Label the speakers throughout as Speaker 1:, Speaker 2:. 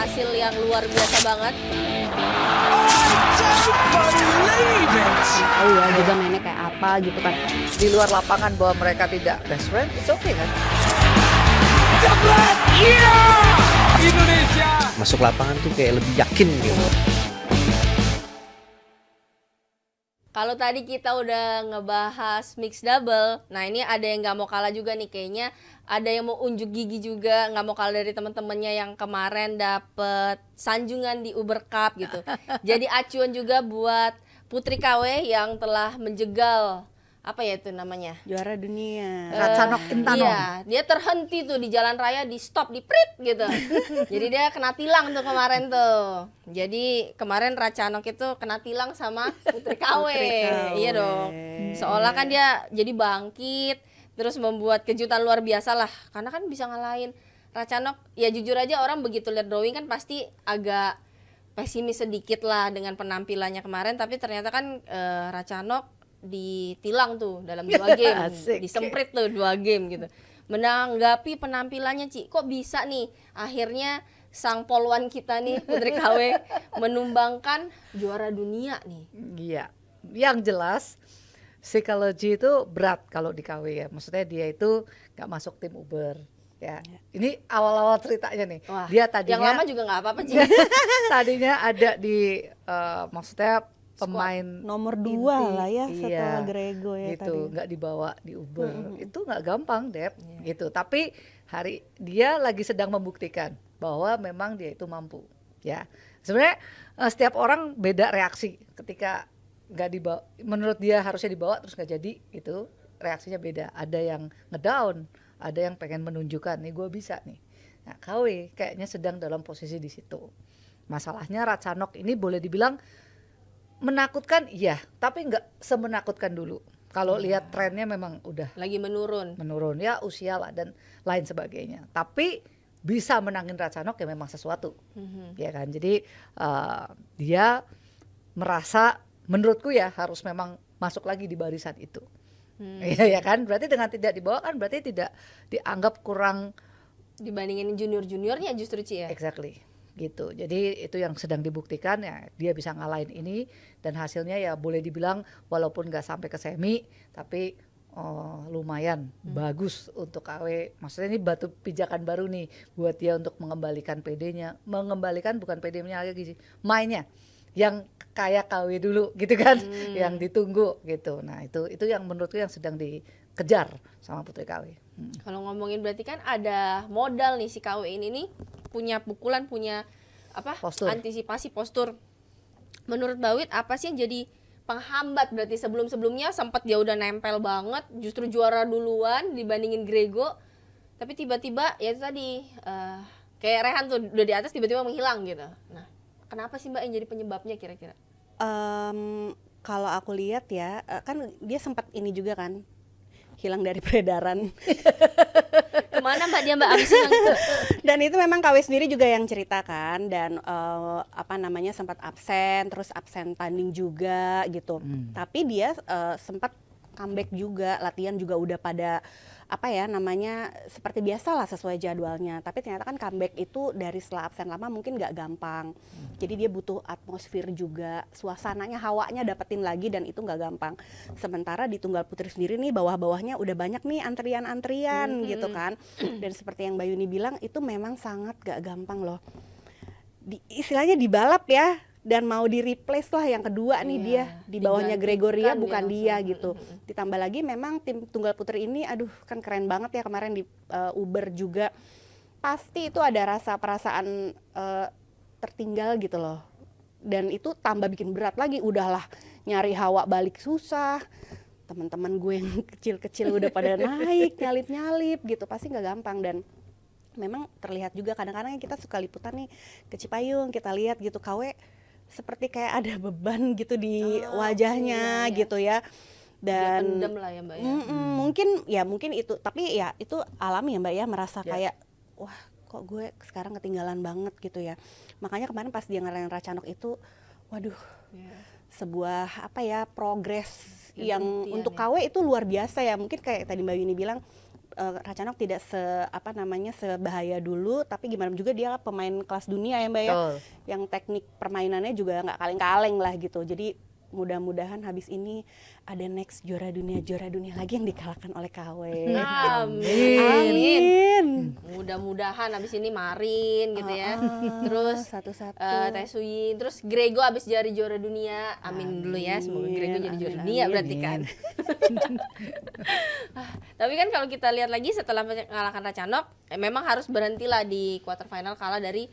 Speaker 1: hasil yang luar biasa banget.
Speaker 2: Tahu ya juga mainnya kayak apa gitu kan.
Speaker 3: Di luar lapangan bahwa mereka tidak best friend, it's okay kan?
Speaker 4: Indonesia
Speaker 5: Masuk lapangan tuh kayak lebih yakin gitu.
Speaker 1: Kalau tadi kita udah ngebahas mix double, nah ini ada yang nggak mau kalah juga nih kayaknya. Ada yang mau unjuk gigi juga, nggak mau kalah dari teman-temannya yang kemarin dapet sanjungan di Uber Cup gitu. Jadi acuan juga buat Putri KW yang telah menjegal apa ya itu namanya?
Speaker 2: Juara dunia.
Speaker 3: Ratchanok Intanon.
Speaker 1: Iya, dia terhenti tuh di jalan raya, di stop, di prit gitu. Jadi dia kena tilang tuh kemarin tuh. Jadi kemarin Ratchanok itu kena tilang sama Putri KW. Iya dong. Seolah kan dia jadi bangkit, terus membuat kejutan luar biasa lah. Karena kan bisa ngalahin Ratchanok. Ya jujur aja orang begitu lihat drawing kan pasti agak pesimis sedikit lah dengan penampilannya kemarin. Tapi ternyata kan Ratchanok ditilang tuh dalam 2 game,
Speaker 3: Asik.
Speaker 1: disemprit tuh 2 game gitu. Menanggapi penampilannya Ci, kok bisa nih akhirnya sang polwan kita nih Putri KW menumbangkan juara dunia nih.
Speaker 3: Iya, yang jelas psikologi itu berat kalau di KW ya. Maksudnya dia itu nggak masuk tim Uber. Ya, ini awal-awal ceritanya nih.
Speaker 1: Wah,
Speaker 3: Dia tadinya
Speaker 1: yang lama juga nggak apa-apa Ci.
Speaker 3: tadinya ada di maksudnya pemain
Speaker 2: Nomor 2
Speaker 3: inti,
Speaker 2: lah ya
Speaker 3: iya,
Speaker 2: setelah Grego ya
Speaker 3: gitu,
Speaker 2: tadi.
Speaker 3: nggak dibawa di Uber. Itu nggak gampang, Dep. Gitu. Tapi dia lagi sedang membuktikan bahwa memang dia itu mampu. Ya, sebenarnya setiap orang beda reaksi ketika nggak dibawa. Menurut dia harusnya dibawa terus nggak jadi, itu reaksinya beda. Ada yang ngedown, ada yang pengen menunjukkan nih gue bisa nih. Nah, KW kayaknya sedang dalam posisi di situ. Masalahnya Ratchanok ini boleh dibilang menakutkan, iya, tapi nggak semenakutkan dulu. Kalau lihat trennya memang udah
Speaker 1: Lagi menurun.
Speaker 3: ya, usia lah dan lain sebagainya. Tapi bisa menangin Ratchanok ya memang sesuatu, ya kan. Jadi dia merasa, menurutku ya harus memang masuk lagi di barisan itu, ya kan. Berarti dengan tidak dibawa kan berarti tidak dianggap kurang.
Speaker 1: Dibandingin junior-juniornya justru Ci ya.
Speaker 3: Exactly. Gitu. Jadi itu yang sedang dibuktikan ya, dia bisa ngalahin ini dan hasilnya ya boleh dibilang walaupun nggak sampai ke semi tapi lumayan bagus untuk KW. Maksudnya ini batu pijakan baru nih buat dia untuk mengembalikan PD-nya, bukan PD-nya lagi sih, mainnya yang kayak KW dulu gitu kan, yang ditunggu gitu. Nah itu yang menurutku yang sedang dikejar sama Putri KW.
Speaker 1: Kalau ngomongin berarti kan ada modal nih si KW ini nih, punya pukulan, punya apa?
Speaker 3: Postur.
Speaker 1: Antisipasi postur. Menurut Bawit apa sih yang jadi penghambat berarti sebelum-sebelumnya sempat dia udah nempel banget, justru juara duluan dibandingin Grego. Tapi tiba-tiba ya itu tadi kayak Rehan tuh udah di atas tiba-tiba menghilang gitu. Nah, kenapa sih Mbak yang jadi penyebabnya kira-kira?
Speaker 2: Kalau aku lihat ya, kan dia sempat ini juga kan hilang dari peredaran.
Speaker 1: Kemana Mbak dia Mbak abis hilang tuh?
Speaker 2: Dan itu memang KW sendiri juga yang ceritakan dan sempat absen, terus absen tanding juga gitu. Tapi dia sempat comeback juga, latihan juga udah pada seperti biasa lah sesuai jadwalnya. Tapi ternyata kan comeback itu dari setelah absen lama mungkin nggak gampang. Jadi dia butuh atmosfer juga, suasananya, hawanya dapetin lagi dan itu nggak gampang. Sementara di tunggal putri sendiri nih bawah-bawahnya udah banyak nih antrian-antrian gitu kan. Dan seperti yang Mbak Yuni bilang itu memang sangat nggak gampang loh. Istilahnya dibalap ya. Dan mau di replace lah yang kedua nih dia di bawahnya Gregoria bukan dia gitu. Ditambah lagi memang tim tunggal putri ini aduh kan keren banget ya kemarin di Uber juga. Pasti itu ada perasaan tertinggal gitu loh. Dan itu tambah bikin berat lagi, udahlah nyari hawa balik susah. Teman-teman gue yang kecil-kecil udah pada naik, nyalip-nyalip gitu, pasti nggak gampang. Dan memang terlihat juga kadang-kadang kita suka liputan nih ke Cipayung, kita lihat gitu KW seperti kayak ada beban gitu di wajahnya gitu ya. Dan
Speaker 1: pendem lah ya Mbak ya.
Speaker 2: Mungkin itu, tapi ya itu alami ya Mbak ya, merasa kayak wah kok gue sekarang ketinggalan banget gitu ya. Makanya kemarin pas dia ngalahin Ratchanok itu waduh sebuah progres yang untuk KW itu luar biasa ya. Mungkin kayak tadi Mbak Yuni bilang Ratchanok tidak sebahaya dulu, tapi gimana juga dia pemain kelas dunia ya Mbak ya,
Speaker 3: Betul.
Speaker 2: yang teknik permainannya juga nggak kaleng-kaleng lah gitu. Jadi mudah-mudahan habis ini ada next juara dunia lagi yang dikalahkan oleh KW. Amin.
Speaker 1: Mudah-mudahan abis ini Marin gitu ya. Terus
Speaker 2: Satu-satu.
Speaker 1: Tesuyin, terus Grego abis jadi juara dunia. Amin dulu ya, semoga Grego jadi juara
Speaker 2: Amin,
Speaker 1: dunia
Speaker 2: amin,
Speaker 1: berarti kan. Tapi kan kalau kita lihat lagi setelah mengalahkan Ratchanok, memang harus berhentilah di quarter final kalah dari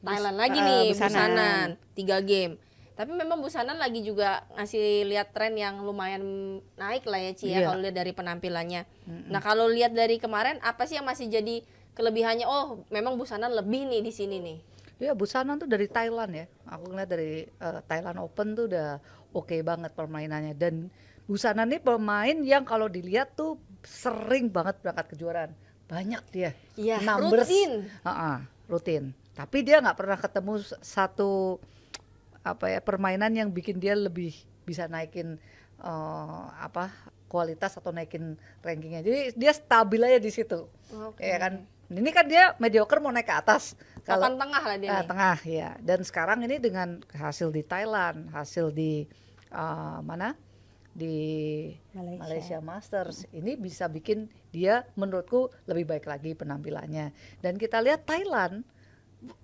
Speaker 1: Thailand lagi nih, Busanan 3 game. Tapi memang Busanan lagi juga ngasih lihat tren yang lumayan naik lah ya Ci ya, kalau lihat dari penampilannya. Nah kalau lihat dari kemarin, apa sih yang masih jadi kelebihannya? Oh memang Busanan lebih nih di sini nih.
Speaker 3: Ya Busanan tuh dari Thailand ya. Aku ngeliat dari Thailand Open tuh udah oke banget permainannya. Dan Busanan nih pemain yang kalau dilihat tuh sering banget berangkat kejuaraan. Banyak dia.
Speaker 1: Iya,
Speaker 3: Numbers.
Speaker 1: rutin.
Speaker 3: Rutin. Tapi dia nggak pernah ketemu satu permainan yang bikin dia lebih bisa naikin kualitas atau naikin rankingnya. Jadi dia stabil aja di situ. Ya kan. Ini kan dia mediocre mau naik ke atas.
Speaker 1: Papan tengah lah dia nih.
Speaker 3: Tengah ya. Dan sekarang ini dengan hasil di Thailand, hasil di mana? Di Malaysia Masters, ini bisa bikin dia menurutku lebih baik lagi penampilannya. Dan kita lihat Thailand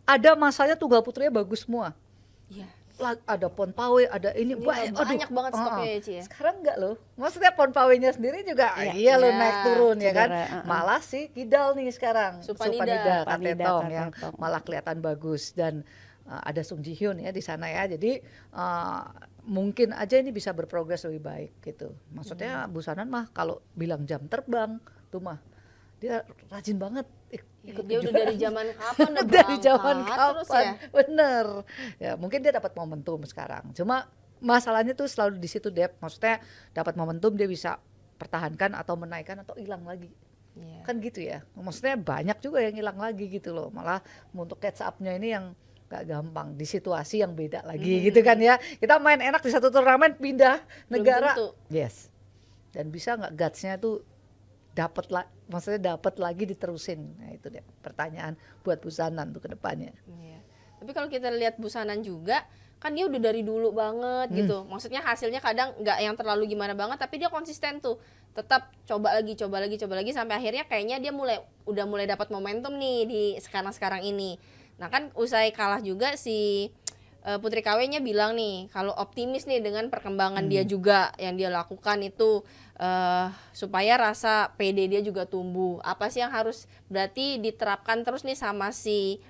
Speaker 3: ada masanya tunggal putrinya bagus semua.
Speaker 1: Iya.
Speaker 3: Ada Pon Pawe, ada ini
Speaker 1: banyak banget stoknya ya Ci ya.
Speaker 3: Sekarang enggak loh. Maksudnya Pon Pawenya sendiri juga lo naik turun ya kan. Malah sih Kidal nih sekarang. Supanida Katetong yang malah kelihatan bagus dan ada Sung Ji Hyun ya di sana ya. Jadi mungkin aja ini bisa berprogres lebih baik gitu. Maksudnya Busanan mah kalau bilang jam terbang tuh mah dia rajin banget ikut
Speaker 1: dia udah dari zaman kapan udah
Speaker 3: dari zaman
Speaker 1: terus
Speaker 3: kapan
Speaker 1: ya?
Speaker 3: Bener ya, mungkin dia dapat momentum sekarang, cuma masalahnya tuh selalu di situ Dep. Maksudnya dapat momentum dia bisa pertahankan atau menaikkan atau hilang lagi. Kan gitu ya, maksudnya banyak juga yang hilang lagi gitu loh. Malah untuk catch up-nya ini yang gak gampang di situasi yang beda lagi gitu kan ya. Kita main enak di satu turnamen pindah negara, yes, dan bisa nggak guts-nya tuh dapat lagi diterusin. Nah itu deh pertanyaan buat Busanan tuh ke depannya.
Speaker 1: Tapi kalau kita lihat Busanan juga kan dia udah dari dulu banget gitu. Maksudnya hasilnya kadang nggak yang terlalu gimana banget, tapi dia konsisten tuh. Tetap coba lagi sampai akhirnya kayaknya dia udah mulai dapat momentum nih di sekarang ini. Nah kan usai kalah juga si Putri KW-nya bilang nih kalau optimis nih dengan perkembangan dia juga yang dia lakukan itu supaya rasa PD dia juga tumbuh. Apa sih yang harus berarti diterapkan terus nih sama si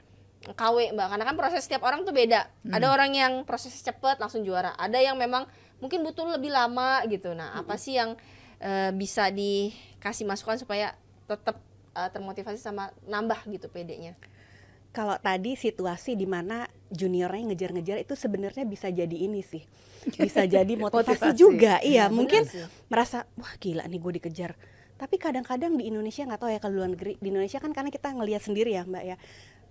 Speaker 1: KW Mbak? Karena kan proses setiap orang tuh beda. Ada orang yang proses cepet langsung juara, ada yang memang mungkin butuh lebih lama gitu. Nah apa sih yang bisa dikasih masukan supaya tetap termotivasi sama nambah gitu PD-nya?
Speaker 2: Kalau tadi situasi di mana juniornya ngejar-ngejar itu sebenarnya bisa jadi ini sih, bisa jadi motivasi juga. Iya, mungkin merasa wah gila nih gue dikejar. Tapi kadang-kadang di Indonesia nggak tahu ya, kalau luar negeri, di Indonesia kan karena kita ngelihat sendiri ya Mbak ya.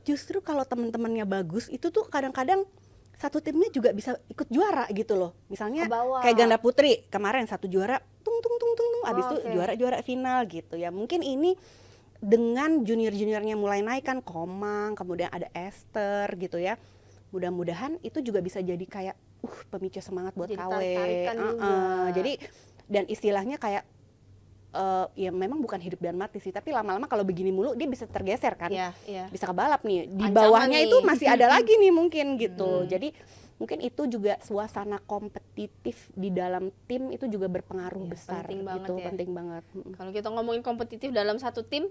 Speaker 2: Justru kalau teman-temannya bagus itu tuh kadang-kadang satu timnya juga bisa ikut juara gitu loh. Misalnya kayak ganda putri kemarin satu juara, tung, abis itu juara final gitu ya. Mungkin ini dengan junior-juniornya mulai naik kan, Komang, kemudian ada Esther gitu ya. Mudah-mudahan itu juga bisa jadi kayak pemicu semangat buat KW. Jadi dan istilahnya kayak ya memang bukan hidup dan mati sih, tapi lama-lama kalau begini mulu dia bisa tergeser kan. Bisa kebalap nih. Di bawahnya itu masih ada lagi nih mungkin gitu. Jadi mungkin itu juga suasana kompetitif di dalam tim itu juga berpengaruh besar gitu, penting banget.
Speaker 1: Kalau kita ngomongin kompetitif dalam satu tim,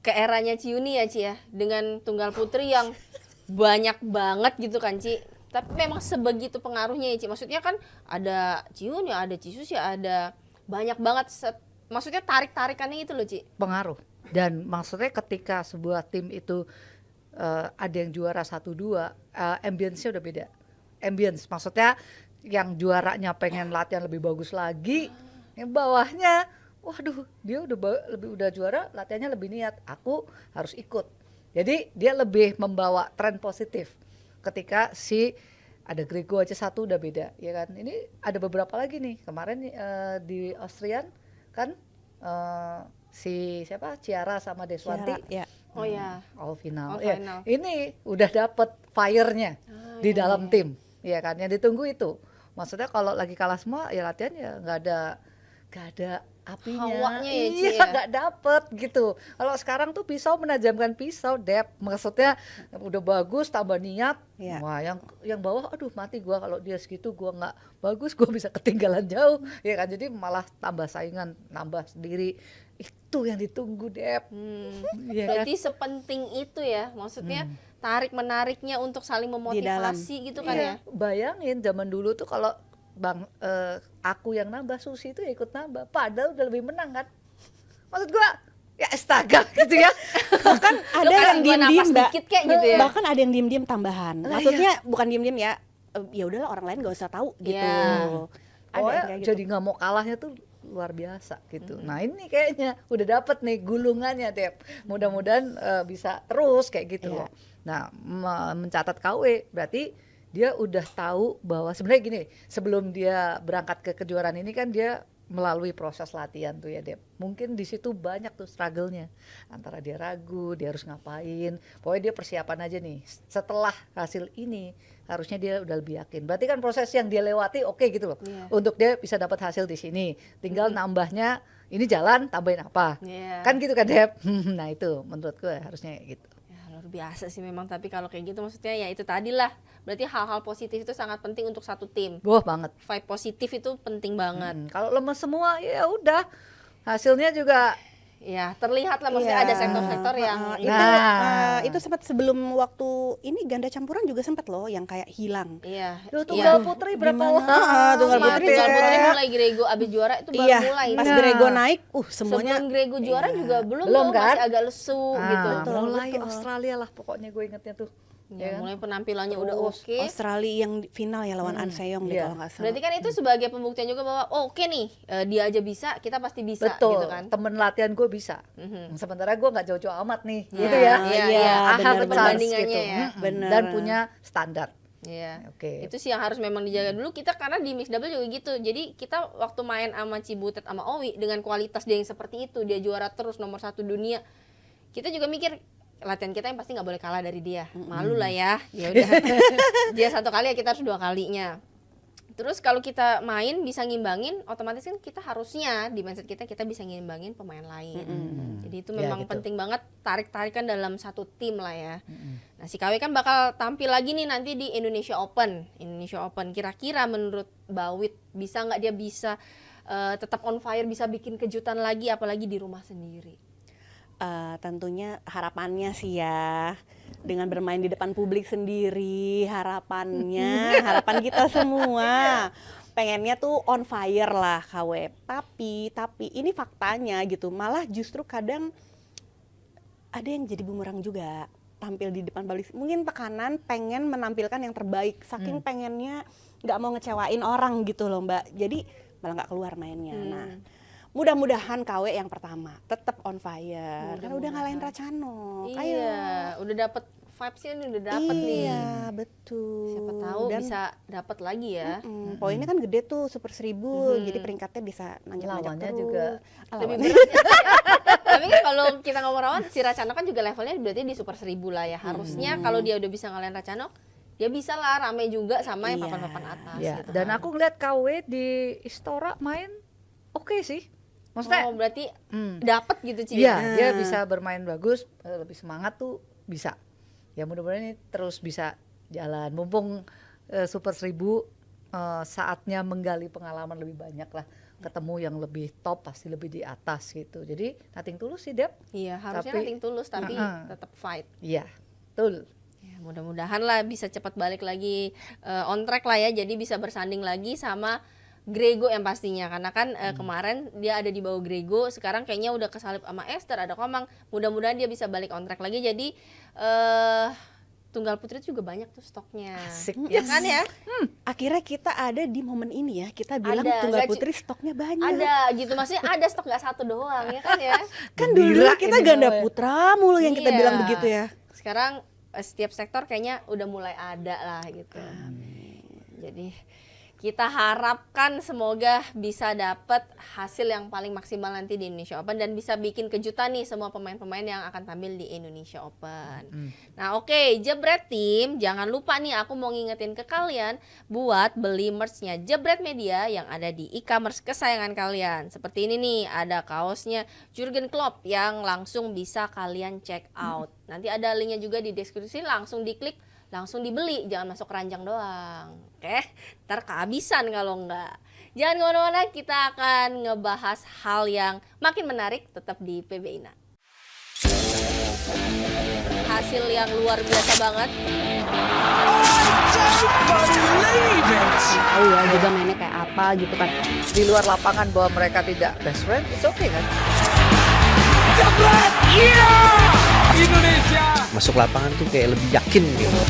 Speaker 1: ke eranya Ciuni ya Ci ya, dengan tunggal putri yang banyak banget gitu kan Ci. Tapi memang sebegitu pengaruhnya ya Ci. Maksudnya kan ada Ciuni, ada Cisus ya, ada banyak banget. Maksudnya tarik-tarikannya itu loh Ci.
Speaker 3: Pengaruh. Dan maksudnya ketika sebuah tim itu ada yang juara 1-2, ambience-nya udah beda. Ambience maksudnya yang juaranya pengen latihan lebih bagus lagi, yang bawahnya waduh dia udah juara, latihannya lebih niat, aku harus ikut. Jadi dia lebih membawa tren positif. Ketika ada Grego aja satu udah beda ya kan. Ini ada beberapa lagi nih kemarin di Austrian kan, si siapa Ciara sama Deswanti
Speaker 2: Ya.
Speaker 1: Oh ya.
Speaker 3: all final.
Speaker 1: All
Speaker 3: Ya,
Speaker 1: final.
Speaker 3: ini udah dapet fire-nya di
Speaker 1: iya,
Speaker 3: dalam tim, ya kan? Yang ditunggu itu. Maksudnya kalau lagi kalah semua ya latihan ya nggak ada apinya.
Speaker 1: Hawanya ya, Ci,
Speaker 3: iya,
Speaker 1: ya?
Speaker 3: nggak dapet gitu. Kalau sekarang tuh pisau menajamkan pisau, Dep. Maksudnya udah bagus, tambah niat.
Speaker 2: Iya.
Speaker 3: Wah, yang bawah, aduh mati gua kalau dia segitu, gua nggak bagus, gua bisa ketinggalan jauh, ya kan? Jadi malah tambah saingan, nambah sendiri. Itu yang ditunggu, Dep. Iya kan?
Speaker 1: Berarti sepenting itu ya, maksudnya tarik menariknya untuk saling memotivasi gitu kan ya.
Speaker 3: Iya, bayangin zaman dulu tuh kalau aku yang nambah, Susi itu ya ikut nambah, padahal udah lebih menang kan. Maksud gua ya astaga gitu ya.
Speaker 2: Bahkan ada
Speaker 1: Lu kasih
Speaker 2: yang
Speaker 1: gua
Speaker 2: diem-diem,
Speaker 1: napas
Speaker 2: Mbak.
Speaker 1: dikit kayak gitu ya.
Speaker 2: Bahkan ada yang diem-diem tambahan.
Speaker 3: Lah,
Speaker 2: Maksudnya bukan diem-diem ya. Ya udahlah orang lain gak usah tahu gitu.
Speaker 1: Iya.
Speaker 2: Ada
Speaker 3: Pokoknya
Speaker 2: yang kayak gitu.
Speaker 3: jadi nggak mau kalahnya tuh luar biasa gitu. Nah ini kayaknya udah dapet nih gulungannya, Dep. Mudah-mudahan bisa terus kayak gitu
Speaker 2: Iya.
Speaker 3: loh. Nah mencatat KW berarti dia udah tahu bahwa sebenarnya gini, sebelum dia berangkat ke kejuaraan ini kan dia melalui proses latihan tuh ya, Dep. Mungkin di situ banyak tuh struggle-nya. Antara dia ragu, dia harus ngapain. Pokoknya dia persiapan aja nih. Setelah hasil ini harusnya dia udah lebih yakin. Berarti kan proses yang dia lewati oke gitu loh.
Speaker 1: Iya.
Speaker 3: Untuk dia bisa dapat hasil di sini. Tinggal nambahnya ini jalan tambahin apa.
Speaker 1: Iya.
Speaker 3: Kan gitu kan, Dep. Nah, itu menurut gue harusnya gitu.
Speaker 1: Ya, luar biasa sih memang, tapi kalau kayak gitu maksudnya ya itu tadi lah. Berarti hal-hal positif itu sangat penting untuk satu tim.
Speaker 3: Wah, banget.
Speaker 1: Vibe positif itu penting banget.
Speaker 3: Kalau lemes semua ya udah. Hasilnya juga
Speaker 1: Ya, terlihat lah maksudnya
Speaker 2: Iya.
Speaker 1: ada sektor-sektor yang
Speaker 2: itu
Speaker 3: Nah.
Speaker 2: itu sempat sebelum waktu ini ganda campuran juga sempat loh yang kayak hilang.
Speaker 1: iya.
Speaker 3: Duh,
Speaker 1: Iya.
Speaker 3: tunggal putri berapa
Speaker 2: Gimana?
Speaker 3: lama?
Speaker 2: Tunggal
Speaker 1: Iya,
Speaker 2: putri
Speaker 1: Tunggal
Speaker 2: ya.
Speaker 1: Putri mulai Grego abis juara itu baru
Speaker 2: Iya,
Speaker 1: mulai.
Speaker 2: pas
Speaker 1: Nah,
Speaker 2: Grego naik, semuanya
Speaker 1: sebelum Grego juara
Speaker 2: Iya.
Speaker 1: juga belum
Speaker 3: Belum
Speaker 1: tuh,
Speaker 3: kan?
Speaker 1: masih agak lesu gitu.
Speaker 3: Ah,
Speaker 2: Betul,
Speaker 3: mulai
Speaker 2: betul.
Speaker 3: Australia lah pokoknya gue ingetnya tuh.
Speaker 1: Ya,
Speaker 3: Ya kan?
Speaker 1: mulai penampilannya udah
Speaker 3: Terus
Speaker 1: oke.
Speaker 2: Australia yang final ya lawan An Seong deh
Speaker 3: Iya.
Speaker 2: kalau nggak salah.
Speaker 1: Berarti kan itu sebagai pembuktian juga bahwa oh, oke nih, dia aja bisa, kita pasti bisa
Speaker 3: Betul,
Speaker 1: gitu kan.
Speaker 3: temen latihan gue bisa.
Speaker 1: Mhm.
Speaker 3: Sementara gue nggak jauh-jauh amat nih,
Speaker 1: Iya,
Speaker 3: gitu ya.
Speaker 1: iya,
Speaker 2: iya,
Speaker 3: I have
Speaker 2: bener,
Speaker 3: a chance
Speaker 1: perbandingannya
Speaker 3: gitu.
Speaker 1: ya.
Speaker 2: Bener.
Speaker 3: Dan punya standar.
Speaker 1: Iya.
Speaker 3: Oke.
Speaker 1: Itu sih yang harus memang dijaga dulu kita, karena di mix double juga gitu. Jadi kita waktu main sama Cibutet sama Owi dengan kualitas dia yang seperti itu, dia juara terus nomor 1 dunia. Kita juga mikir latihan kita yang pasti nggak boleh kalah dari dia. Malu lah ya. Ya udah. Dia 1 kali ya kita harus 2 kalinya. Terus kalau kita main bisa ngimbangin, otomatis kan kita harusnya di mindset kita bisa ngimbangin pemain lain. Jadi itu
Speaker 3: Ya,
Speaker 1: memang
Speaker 3: gitu.
Speaker 1: penting banget tarik-tarikan dalam satu tim lah ya. Nah, si KW kan bakal tampil lagi nih nanti di Indonesia Open. Indonesia Open kira-kira menurut Bawit bisa nggak dia bisa tetap on fire, bisa bikin kejutan lagi apalagi di rumah sendiri?
Speaker 2: Tentunya harapannya sih ya dengan bermain di depan publik sendiri, harapan kita semua pengennya tuh on fire lah KW. Tapi ini faktanya gitu, malah justru kadang ada yang jadi bumerang juga tampil di depan publik. Mungkin tekanan pengen menampilkan yang terbaik, saking pengennya nggak mau ngecewain orang gitu loh Mbak. Jadi malah nggak keluar mainnya. Nah, mudah-mudahan KW yang pertama tetap on fire. Kan udah ngalahin Racano.
Speaker 1: Iya, udah dapet vibes-nya nih, udah dapet nih.
Speaker 2: Iya, betul.
Speaker 1: Siapa tahu
Speaker 2: Dan,
Speaker 1: bisa dapat lagi ya.
Speaker 2: poinnya kan gede tuh Super 1000, jadi peringkatnya bisa nanjak-nanjak
Speaker 3: Lawannya
Speaker 2: terus.
Speaker 3: juga
Speaker 1: Lebih
Speaker 2: Lawannya.
Speaker 1: berat. Tapi kan kalau kita ngomong rawan, si Racano kan juga levelnya berarti di Super 1000 lah ya. Harusnya kalau dia udah bisa ngalahin Racano, dia bisa lah rame juga sama yang
Speaker 2: Iya.
Speaker 1: papan-papan atas
Speaker 3: Ya,
Speaker 1: gitu.
Speaker 3: dan
Speaker 1: kan.
Speaker 3: aku ngeliat KW di Istora main oke sih. Maksudnya
Speaker 1: Oh, berarti
Speaker 3: Hmm.
Speaker 1: dapet gitu Ci.
Speaker 3: Iya, dia bisa bermain bagus, lebih semangat tuh bisa. Ya mudah-mudahan ini terus bisa jalan. Mumpung Super 1000 saatnya menggali pengalaman lebih banyak lah. Ketemu yang lebih top pasti lebih di atas gitu. Jadi nothing tulus sih, Dep.
Speaker 1: Iya, harusnya
Speaker 3: Tapi-
Speaker 1: nothing tulus tapi tetap fight.
Speaker 3: Iya, betul.
Speaker 1: Ya, mudah-mudahan lah bisa cepat balik lagi on track lah ya. Jadi bisa bersanding lagi sama Grego yang pastinya, karena kan kemarin dia ada di bawah Grego, sekarang kayaknya udah kesalip sama Esther, ada Komang. Mudah-mudahan dia bisa balik on track lagi. Jadi tunggal putri itu juga banyak tuh stoknya.
Speaker 3: Asik.
Speaker 1: Ya kan ya?
Speaker 2: Akhirnya kita ada di momen ini ya, kita bilang
Speaker 1: Ada,
Speaker 2: tunggal
Speaker 1: nggak, Ci?
Speaker 2: putri stoknya banyak.
Speaker 1: Ada gitu, maksudnya ada stok nggak satu doang ya kan ya.
Speaker 2: Kan dulu
Speaker 3: Gembira
Speaker 2: kita
Speaker 3: ini
Speaker 2: ganda
Speaker 3: soalnya.
Speaker 2: putra mulu yang kita
Speaker 1: Iya.
Speaker 2: bilang begitu ya.
Speaker 1: Sekarang setiap sektor kayaknya udah mulai ada lah gitu. Jadi Kita harapkan semoga bisa dapat hasil yang paling maksimal nanti di Indonesia Open dan bisa bikin kejutan nih semua pemain-pemain yang akan tampil di Indonesia Open. Nah oke, Jebret Team, jangan lupa nih aku mau ngingetin ke kalian buat beli merch-nya Jebret Media yang ada di e-commerce kesayangan kalian. Seperti ini nih, ada kaosnya Jurgen Klopp yang langsung bisa kalian check out. Nanti ada linknya juga di deskripsi, langsung diklik, langsung dibeli, jangan masuk keranjang doang. Oke, ntar kehabisan kalau enggak. Jangan kemana-mana, kita akan ngebahas hal yang makin menarik tetap di PBINA. Hasil yang luar biasa banget.
Speaker 2: Tahu ya juga mainnya kayak apa gitu kan.
Speaker 3: Di luar lapangan bahwa mereka tidak best friend, it's okay kan?
Speaker 5: Masuk lapangan tuh kayak lebih yakin gitu.